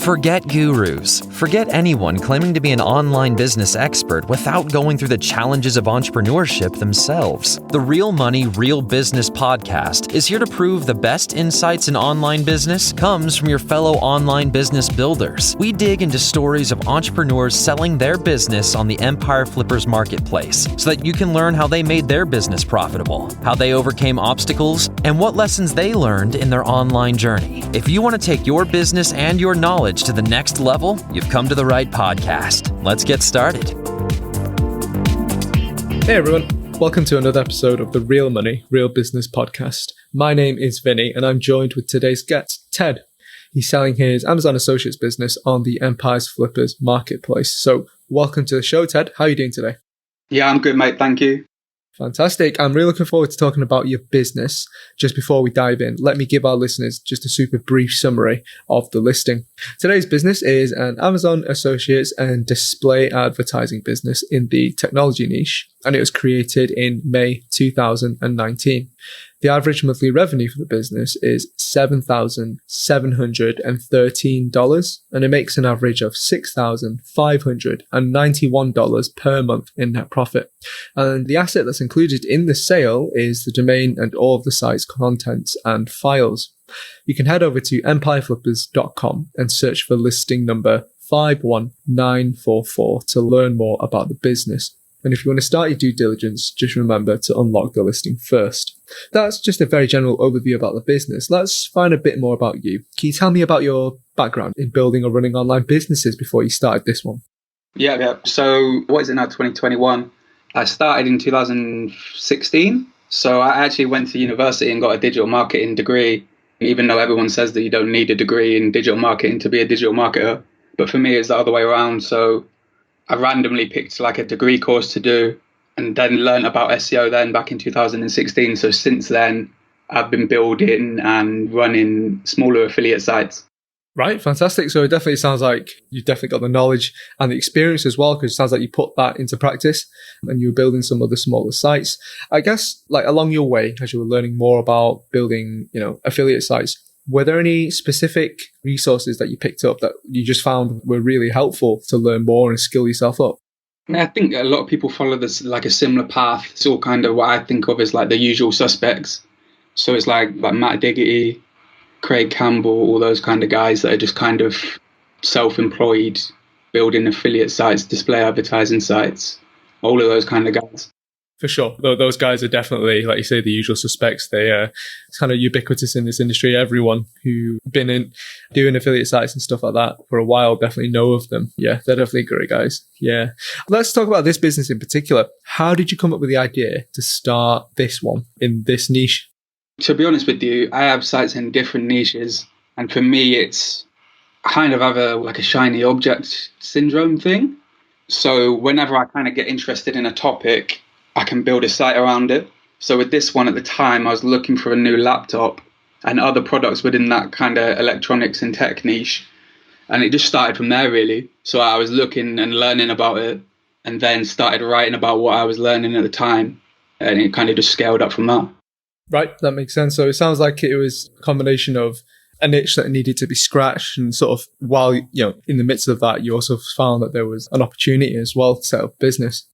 Forget gurus. Forget anyone claiming to be an online business expert without going through the challenges of entrepreneurship themselves. The Real Money, Real Business podcast is here to prove the best insights in online business comes from your fellow online business builders. We dig into stories of entrepreneurs selling their business on the Empire Flippers marketplace so that you can learn how they made their business profitable, how they overcame obstacles, and what lessons they learned in their online journey. If you want to take your business and your knowledge to the next level, you've come to the right podcast. Let's get started. Hey everyone, welcome to another episode of the Real Money, Real Business podcast. My name is Vinny and I'm joined with today's guest, Ted. He's selling his Amazon Associates business on the Empire Flippers marketplace. So welcome to the show, Ted. How are you doing today? Yeah, I'm good, mate. Thank you. Fantastic. I'm really looking forward to talking about your business. Just before we dive in, let me give our listeners just a super brief summary of the listing. Today's business is an Amazon Associates and display advertising business in the technology niche, and it was created in May 2019. The average monthly revenue for the business is $7,713, and it makes an average of $6,591 per month in net profit. And the asset that's included in the sale is the domain and all of the site's contents and files. You can head over to empireflippers.com and search for listing number 51944 to learn more about the business. And if you want to start your due diligence, just remember to unlock the listing first. That's just a very general overview about the business. Let's find a bit more about you. Can you tell me about your background in building or running online businesses before you started this one? Yeah. So what is it now, 2021? I started in 2016. So I actually went to university and got a digital marketing degree, even though everyone says that you don't need a degree in digital marketing to be a digital marketer. But for me, it's the other way around. So I randomly picked like a degree course to do and then learned about SEO then back in 2016. So since then, I've been building and running smaller affiliate sites. Right, fantastic. So it definitely sounds like you've definitely got the knowledge and the experience as well, because it sounds like you put that into practice and you were building some other smaller sites. I guess like along your way, as you were learning more about building, affiliate sites, were there any specific resources that you picked up that you just found were really helpful to learn more and skill yourself up? I think a lot of people follow this like a similar path. It's all kind of what I think of as like the usual suspects. So it's like Matt Diggity, Craig Campbell, all those kind of guys that are just kind of self-employed, building affiliate sites, display advertising sites, all of those kind of guys. For sure. Those guys are definitely, like you say, the usual suspects. It's kind of ubiquitous in this industry. Everyone who's been in doing affiliate sites and stuff like that for a while definitely know of them. Yeah, they're definitely great guys. Yeah. Let's talk about this business in particular. How did you come up with the idea to start this one in this niche? To be honest with you, I have sites in different niches. And for me, it's kind of have a shiny object syndrome thing. So whenever I kind of get interested in a topic, I can build a site around it. So with this one at the time, I was looking for a new laptop and other products within that kind of electronics and tech niche. And it just started from there, really. So I was looking and learning about it and then started writing about what I was learning at the time. And it kind of just scaled up from that. Right, that makes sense. So it sounds like it was a combination of a niche that needed to be scratched, and sort of while, in the midst of that, you also found that there was an opportunity as well to set up business.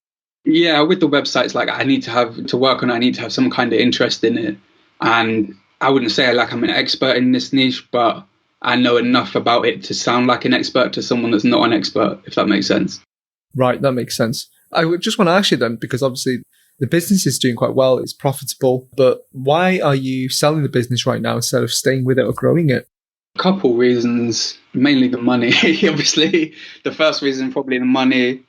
Yeah, with the websites, like I need to work on it, I need to have some kind of interest in it. And I wouldn't say like I'm an expert in this niche, but I know enough about it to sound like an expert to someone that's not an expert, if that makes sense. Right, that makes sense. I would just want to ask you then, because obviously the business is doing quite well, it's profitable, but why are you selling the business right now instead of staying with it or growing it? A couple reasons, mainly the money, obviously. The first reason, probably the money.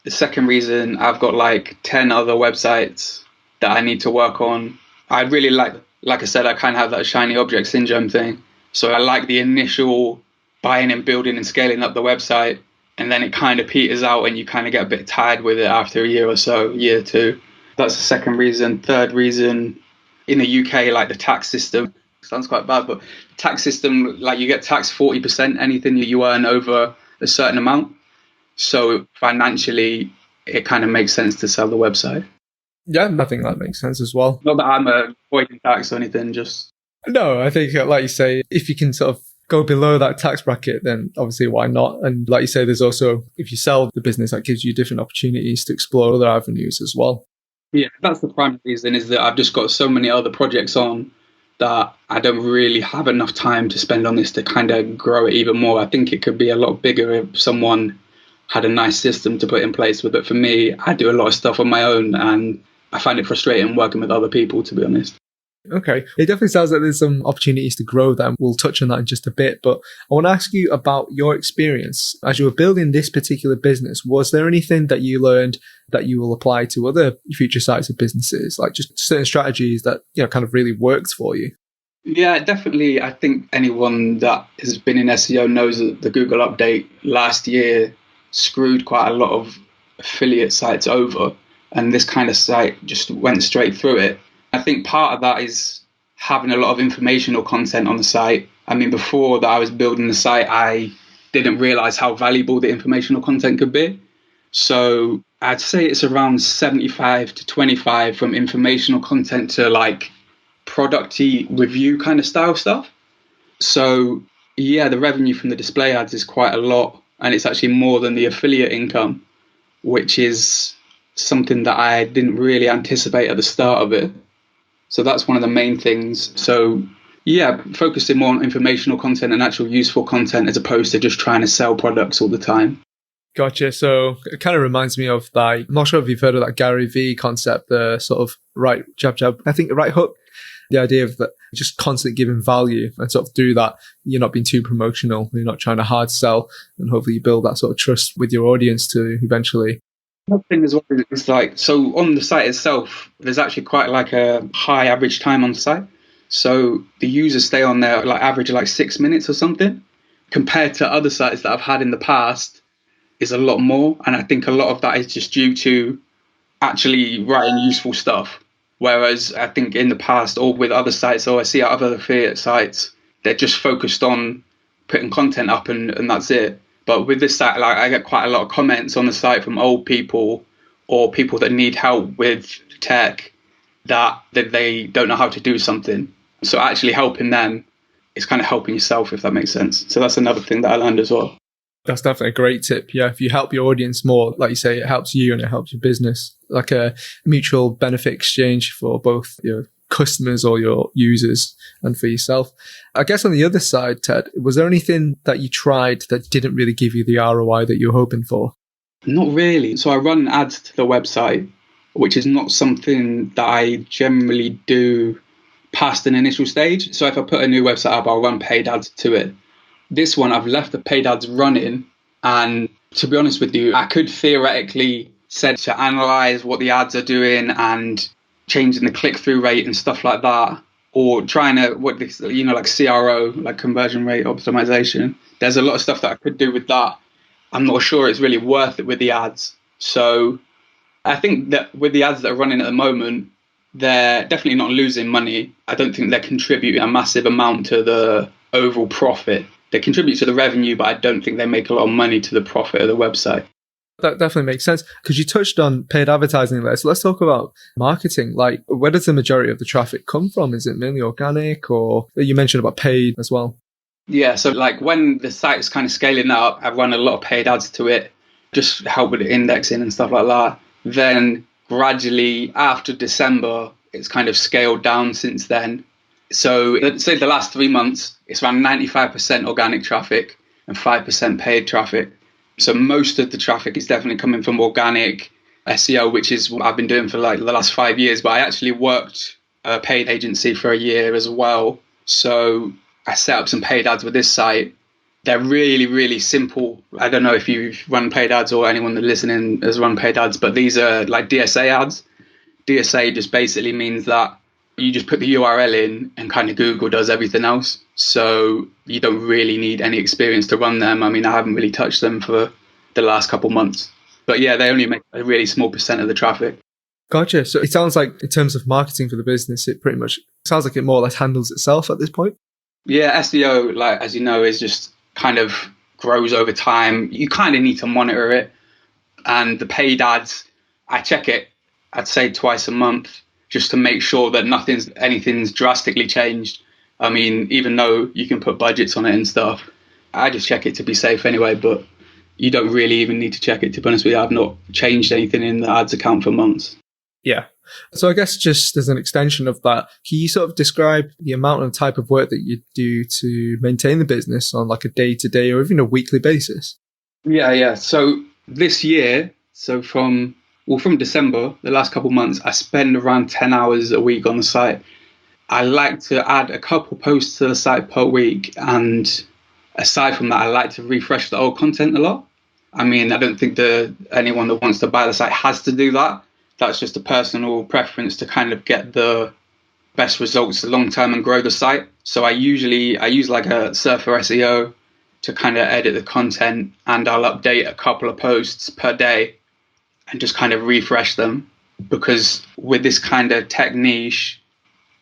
The second reason, I've got like 10 other websites that I need to work on. I really like I said, I kind of have that shiny object syndrome thing. So I like the initial buying and building and scaling up the website. And then it kind of peters out and you kind of get a bit tired with it after a year or so, year or two. That's the second reason. Third reason, in the UK, like the tax system, sounds quite bad, but the tax system, like you get taxed 40% anything that you earn over a certain amount. So financially, it kind of makes sense to sell the website. Yeah, I think that makes sense as well. Not that I'm avoiding tax or anything, just... No, I think, like you say, if you can sort of go below that tax bracket, then obviously why not? And like you say, there's also, if you sell the business, that gives you different opportunities to explore other avenues as well. Yeah, that's the primary reason, is that I've just got so many other projects on that I don't really have enough time to spend on this to kind of grow it even more. I think it could be a lot bigger if someone had a nice system to put in place with it. For me, I do a lot of stuff on my own, and I find it frustrating working with other people, to be honest. Okay. It definitely sounds like there's some opportunities to grow there. We'll touch on that in just a bit. But I want to ask you about your experience as you were building this particular business. Was there anything that you learned that you will apply to other future sites of businesses, like just certain strategies that, kind of really worked for you? Yeah, definitely. I think anyone that has been in SEO knows that the Google update last year screwed quite a lot of affiliate sites over, and this kind of site just went straight through it. I think part of that is having a lot of informational content on the site. I mean, before that I was building the site, I didn't realize how valuable the informational content could be. So I'd say it's around 75 to 25 from informational content to like producty review kind of style stuff. So yeah, the revenue from the display ads is quite a lot, and it's actually more than the affiliate income, which is something that I didn't really anticipate at the start of it. So that's one of the main things. So yeah, focusing more on informational content and actual useful content as opposed to just trying to sell products all the time. Gotcha. So it kind of reminds me of I'm not sure if you've heard of that Gary V concept, the sort of right jab, I think right hook. The idea of that just constantly giving value, and sort of through that, you're not being too promotional, you're not trying to hard sell, and hopefully you build that sort of trust with your audience to eventually. Another thing as well is like, so on the site itself, there's actually quite like a high average time on the site. So the users stay on there like average like 6 minutes or something, compared to other sites that I've had in the past is a lot more. And I think a lot of that is just due to actually writing useful stuff. Whereas I think in the past, or with other sites, or I see other affiliate sites, they're just focused on putting content up and that's it. But with this site, like I get quite a lot of comments on the site from old people or people that need help with tech that they don't know how to do something. So actually helping them is kind of helping yourself, if that makes sense. So that's another thing that I learned as well. That's definitely a great tip. Yeah, if you help your audience more, like you say, it helps you and it helps your business. Like a mutual benefit exchange for both your customers or your users and for yourself. I guess on the other side, Ted, was there anything that you tried that didn't really give you the ROI that you were hoping for? Not really. So I run ads to the website, which is not something that I generally do past an initial stage. So if I put a new website up, I'll run paid ads to it. This one, I've left the paid ads running. And to be honest with you, I could theoretically set to analyze what the ads are doing and changing the click-through rate and stuff like that, or trying to, like CRO, like conversion rate optimization. There's a lot of stuff that I could do with that. I'm not sure it's really worth it with the ads. So I think that with the ads that are running at the moment, they're definitely not losing money. I don't think they're contributing a massive amount to the overall profit. They contribute to the revenue, but I don't think they make a lot of money to the profit of the website. That definitely makes sense, because you touched on paid advertising there. So let's talk about marketing. Like, where does the majority of the traffic come from? Is it mainly organic, or you mentioned about paid as well? Yeah, so like when the site's kind of scaling up, I've run a lot of paid ads to it, just help with the indexing and stuff like that. Then gradually after December, it's kind of scaled down since then. So let's say the last 3 months, it's around 95% organic traffic and 5% paid traffic. So most of the traffic is definitely coming from organic SEO, which is what I've been doing for like the last 5 years. But I actually worked a paid agency for a year as well. So I set up some paid ads with this site. They're really, really simple. I don't know if you've run paid ads or anyone that's listening has run paid ads, but these are like DSA ads. DSA just basically means that you just put the URL in and kind of Google does everything else. So you don't really need any experience to run them. I mean, I haven't really touched them for the last couple months. But yeah, they only make a really small percent of the traffic. Gotcha. So it sounds like in terms of marketing for the business, it pretty much sounds like it more or less handles itself at this point. Yeah, SEO, like as you know, is just kind of grows over time. You kind of need to monitor it. And the paid ads, I check it, I'd say twice a month, just to make sure that anything's drastically changed. I mean, even though you can put budgets on it and stuff, I just check it to be safe anyway, but you don't really even need to check it, to be honest with you. I've not changed anything in the ads account for months. Yeah. So I guess just as an extension of that, can you sort of describe the amount and type of work that you do to maintain the business on like a day-to-day or even a weekly basis? Yeah. So this year, from December, the last couple of months, I spend around 10 hours a week on the site. I like to add a couple posts to the site per week. And aside from that, I like to refresh the old content a lot. I mean, I don't think anyone that wants to buy the site has to do that. That's just a personal preference to kind of get the best results long term and grow the site. So I use like a Surfer SEO to kind of edit the content, and I'll update a couple of posts per day and just kind of refresh them, because with this kind of tech niche,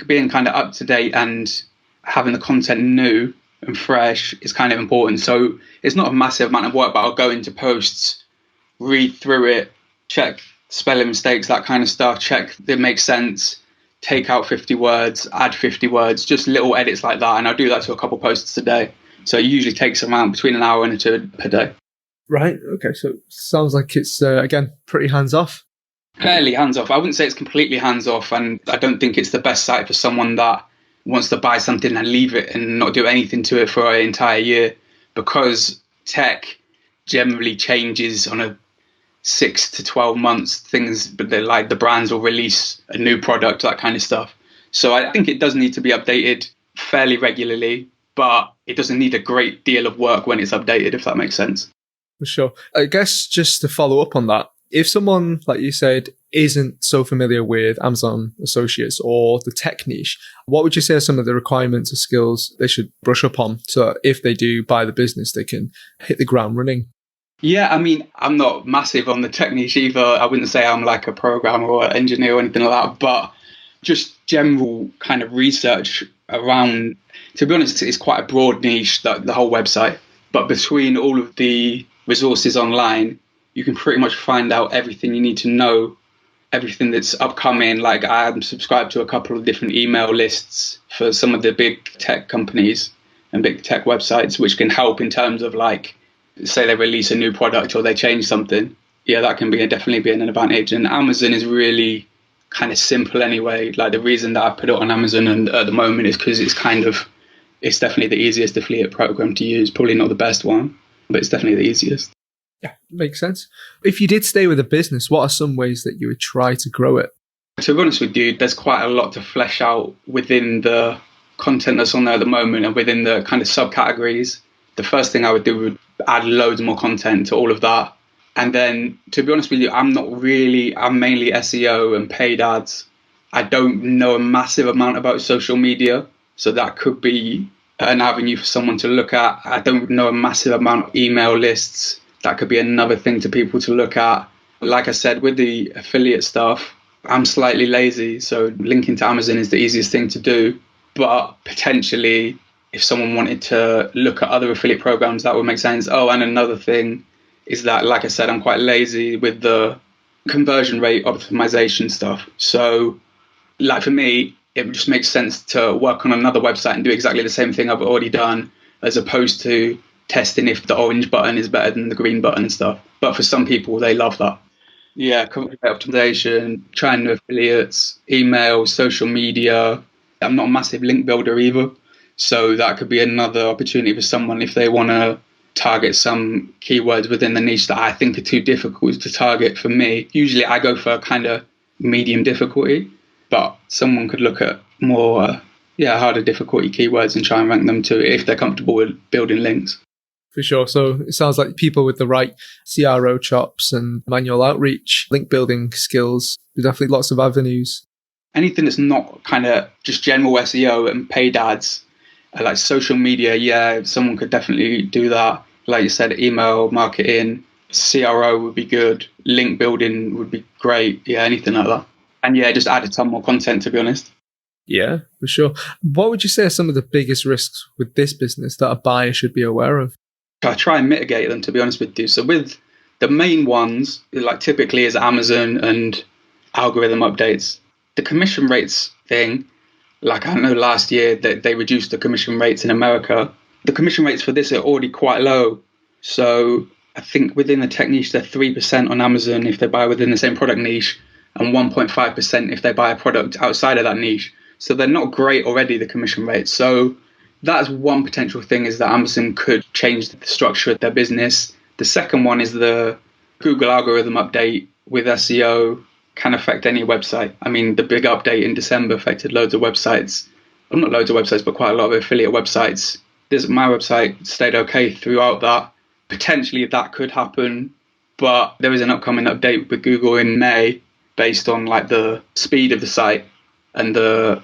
being kind of up to date and having the content new and fresh is kind of important. So it's not a massive amount of work, but I'll go into posts, read through it, check spelling mistakes, that kind of stuff, check that it makes sense, take out 50 words, add 50 words, just little edits like that. And I'll do that to a couple posts a day. So it usually takes around between an hour and two per day. Right. Okay. So it sounds like it's, again, pretty hands-off. Fairly hands-off. I wouldn't say it's completely hands-off, and I don't think it's the best site for someone that wants to buy something and leave it and not do anything to it for an entire year, because tech generally changes on a 6 to 12 months things, but they're like the brands will release a new product, that kind of stuff. So I think it does need to be updated fairly regularly, but it doesn't need a great deal of work when it's updated, if that makes sense. For sure. I guess just to follow up on that, if someone, like you said, isn't so familiar with Amazon Associates or the tech niche, what would you say are some of the requirements or skills they should brush up on, so if they do buy the business, they can hit the ground running? Yeah, I mean, I'm not massive on the tech niche either. I wouldn't say I'm like a programmer or an engineer or anything like that, but just general kind of research around, to be honest, it's quite a broad niche, the whole website. But between all of the resources online, you can pretty much find out everything you need to know, everything that's upcoming. Like I'm subscribed to a couple of different email lists for some of the big tech companies and big tech websites, which can help in terms of like, say they release a new product or they change something. Yeah, that can definitely be an advantage. And Amazon is really kind of simple anyway. Like the reason that I put it on Amazon and at the moment is because it's definitely the easiest affiliate program to use. Probably not the best one, but it's definitely the easiest. Yeah, makes sense. If you did stay with a business, what are some ways that you would try to grow it? To be honest with you, there's quite a lot to flesh out within the content that's on there at the moment and within the kind of subcategories. The first thing I would do would add loads more content to all of that. And then, to be honest with you, I'm mainly SEO and paid ads. I don't know a massive amount about social media, so that could be an avenue for someone to look at. I don't know a massive amount of email lists. That could be another thing to people to look at. Like I said, with the affiliate stuff, I'm slightly lazy, so linking to Amazon is the easiest thing to do. But potentially, if someone wanted to look at other affiliate programs, that would make sense. Oh, and another thing is that, like I said, I'm quite lazy with the conversion rate optimization stuff. So, like for me, it just makes sense to work on another website and do exactly the same thing I've already done, as opposed to testing if the orange button is better than the green button and stuff. But for some people, they love that. Yeah, conversion rate optimization, trying new affiliates, email, social media. I'm not a massive link builder either. So that could be another opportunity for someone if they want to target some keywords within the niche that I think are too difficult to target for me. Usually I go for kind of medium difficulty, but someone could look at more harder difficulty keywords and try and rank them too if they're comfortable with building links. For sure. So it sounds like people with the right CRO chops and manual outreach, link building skills, there's definitely lots of avenues. Anything that's not kind of just general SEO and paid ads, like social media, someone could definitely do that. Like you said, email marketing, CRO would be good. Link building would be great. Yeah, anything like that. And just add a ton more content, to be honest. Yeah, for sure. What would you say are some of the biggest risks with this business that a buyer should be aware of? I try and mitigate them, to be honest with you. So with the main ones, like typically is Amazon and algorithm updates. The commission rates thing, Like I know last year that they reduced the commission rates in America. The commission rates for this are already quite low. So I think within the tech niche, they're 3% on Amazon if they buy within the same product niche, and 1.5% if they buy a product outside of that niche. So they're not great already, the commission rates. So that's one potential thing, is that Amazon could change the structure of their business. The second one is the Google algorithm update with SEO can affect any website. I mean, the big update in December affected loads of websites. Well, not loads of websites, but quite a lot of affiliate websites. My website stayed okay throughout that. Potentially that could happen, but there is an upcoming update with Google in May based on like the speed of the site and the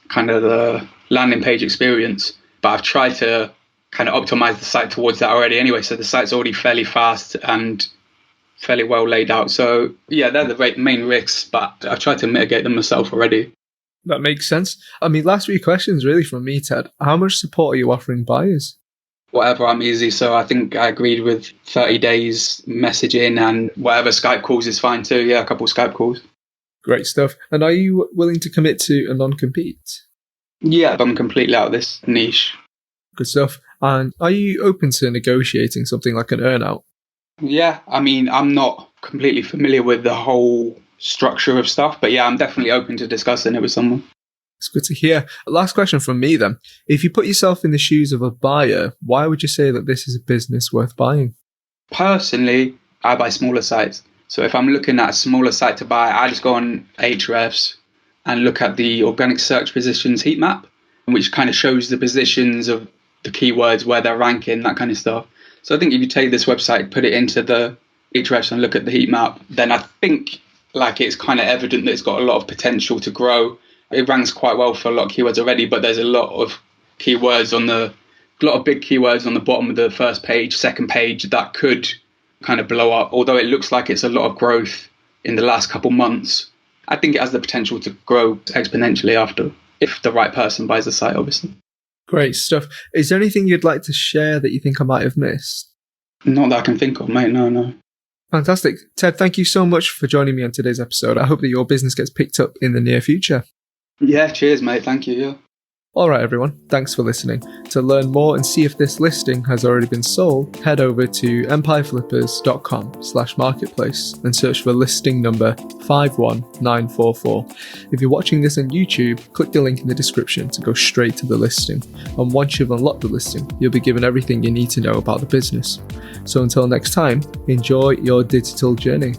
kind of the landing page experience. But I've tried to kind of optimize the site towards that already anyway. So the site's already fairly fast and fairly well laid out. So yeah, they're the main risks, but I've tried to mitigate them myself already. That makes sense. I mean, last few questions really from me, Ted. How much support are you offering buyers? Whatever, I'm easy. So I think I agreed with 30 days messaging, and whatever, Skype calls is fine too. Yeah, a couple of Skype calls. Great stuff. And are you willing to commit to a non-compete? Yeah, I'm completely out of this niche. Good stuff. And are you open to negotiating something like an earnout? Yeah, I mean, I'm not completely familiar with the whole structure of stuff, but yeah, I'm definitely open to discussing it with someone. It's good to hear. Last question from me then. If you put yourself in the shoes of a buyer, why would you say that this is a business worth buying? Personally, I buy smaller sites. So if I'm looking at a smaller site to buy, I just go on Ahrefs and look at the organic search positions heat map, which kind of shows the positions of the keywords, where they're ranking, that kind of stuff. So I think if you take this website, put it into the Ahrefs and look at the heat map, then I think like it's kind of evident that it's got a lot of potential to grow. It ranks quite well for a lot of keywords already, but there's a lot of big keywords on the bottom of the first page, second page that could kind of blow up. Although it looks like it's a lot of growth in the last couple months, I think it has the potential to grow exponentially after, if the right person buys the site, obviously. Great stuff. Is there anything you'd like to share that you think I might have missed? Not that I can think of, mate. No. Fantastic. Ted, thank you so much for joining me on today's episode. I hope that your business gets picked up in the near future. Yeah, cheers, mate. Thank you. Yeah. All right, everyone. Thanks for listening. To learn more and see if this listing has already been sold, head over to empireflippers.com/marketplace and search for listing number 51944. If you're watching this on YouTube, click the link in the description to go straight to the listing. And once you've unlocked the listing, you'll be given everything you need to know about the business. So until next time, enjoy your digital journey.